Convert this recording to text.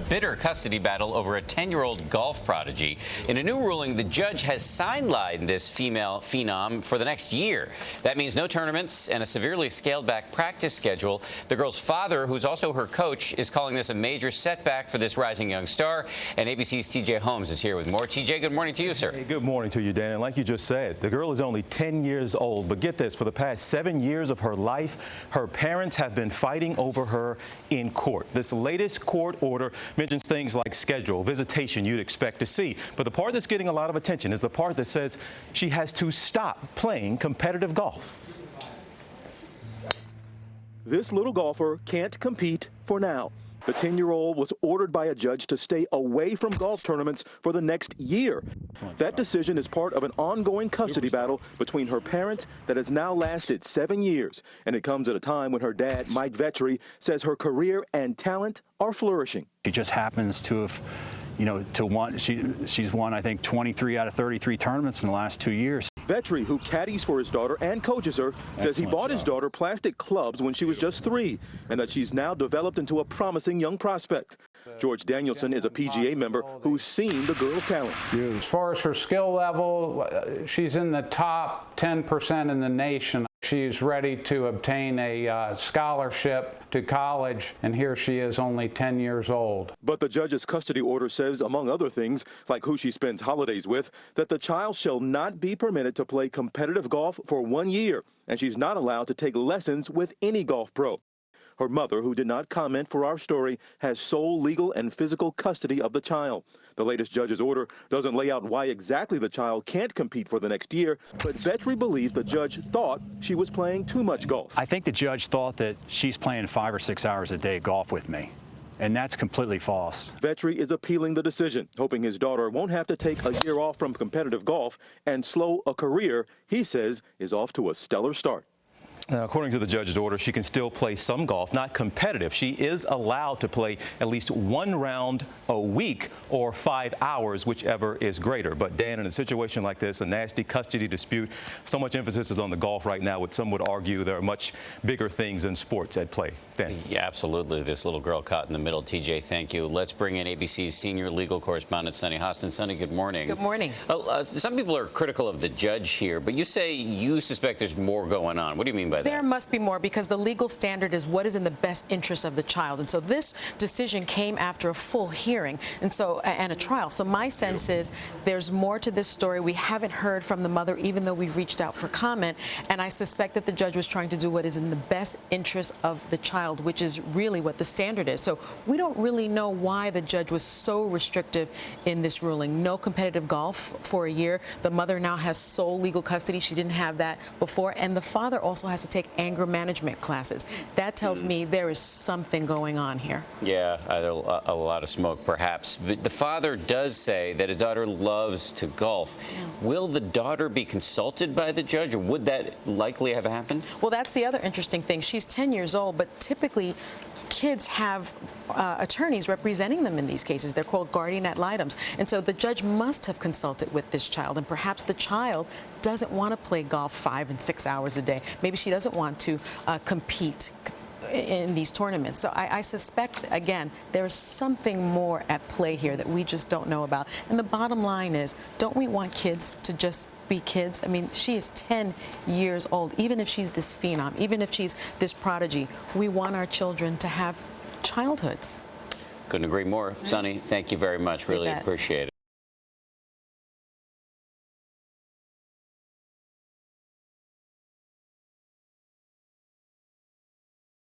bitter custody battle over a 10-year-old golf prodigy. In a new ruling, the judge has sidelined this female phenom for the next year. That means no tournaments and a severely scaled-back practice schedule. The girl's father, who's also her coach, is calling this a major setback for this rising young star. And ABC's TJ Holmes is here with more. TJ, good morning to you, sir. Hey, good morning to you, Dan. And like you just said, the girl is only 10 years old. But get this, for the past 7 years of her life, her parents have been fighting over her in court. This latest court order mentions things like schedule, visitation you'd expect to see. But the part that's getting a lot of attention is the part that says she has to stop playing competitive golf. This little golfer can't compete for now. The 10-year-old was ordered by a judge to stay away from golf tournaments for the next year. That decision is part of an ongoing custody battle between her parents that has now lasted 7 years. And it comes at a time when her dad, Mike Vetri, says her career and talent are flourishing. She just happens to have, she's won, I think, 23 out of 33 tournaments in the last 2 years. Vetri, who caddies for his daughter and coaches her, says he bought his daughter plastic clubs when she was just 3, and that she's now developed into a promising young prospect. George Danielson is a PGA member who's seen the girl's talent. As far as her skill level, she's in the top 10% in the nation. She's ready to obtain a scholarship to college, and here she is, only 10 years old. But the judge's custody order says, among other things, like who she spends holidays with, that the child shall not be permitted to play competitive golf for 1 year, and she's not allowed to take lessons with any golf pro. Her mother, who did not comment for our story, has sole legal and physical custody of the child. The latest judge's order doesn't lay out why exactly the child can't compete for the next year, but Vetri believes the judge thought she was playing too much golf. I think the judge thought that she's playing 5 or 6 hours a day golf with me, and that's completely false. Vetri is appealing the decision, hoping his daughter won't have to take a year off from competitive golf and slow a career he says is off to a stellar start. Now, according to the judge's order, she can still play some golf, not competitive. She is allowed to play at least 1 round a week or 5 hours, whichever is greater. But, Dan, in a situation like this, a nasty custody dispute, so much emphasis is on the golf right now. Some would argue there are much bigger things in sports at play. Dan. Yeah, absolutely. This little girl caught in the middle. TJ, thank you. Let's bring in ABC's senior legal correspondent, Sunny Hostin. Sunny, good morning. Good morning. Some people are critical of the judge here, but you say you suspect there's more going on. What do you mean by that? There must be more, because the legal standard is what is in the best interest of the child. And so this decision came after a full hearing and a trial. So my sense is there's more to this story. We haven't heard from the mother, even though we've reached out for comment. And I suspect that the judge was trying to do what is in the best interest of the child, which is really what the standard is. So we don't really know why the judge was so restrictive in this ruling. No competitive golf for a year. The mother now has sole legal custody. She didn't have that before. And the father also has to take anger management classes. That tells me there is something going on here. Yeah, either a lot of smoke, perhaps. But the father does say that his daughter loves to golf. Will the daughter be consulted by the judge, or would that likely have happened? Well, that's the other interesting thing. She's 10 years old, but typically kids have attorneys representing them in these cases. They're called guardian ad litem. And so the judge must have consulted with this child, and perhaps the child doesn't want to play golf 5 and 6 hours a day. Maybe she doesn't want to compete in these tournaments. So I suspect, again, there's something more at play here that we just don't know about. And the bottom line is, don't we want kids to just be kids? I mean, she is 10 years old. Even if she's this phenom, even if she's this prodigy, we want our children to have childhoods. Couldn't agree more. Sunny, thank you very much. Really appreciate it.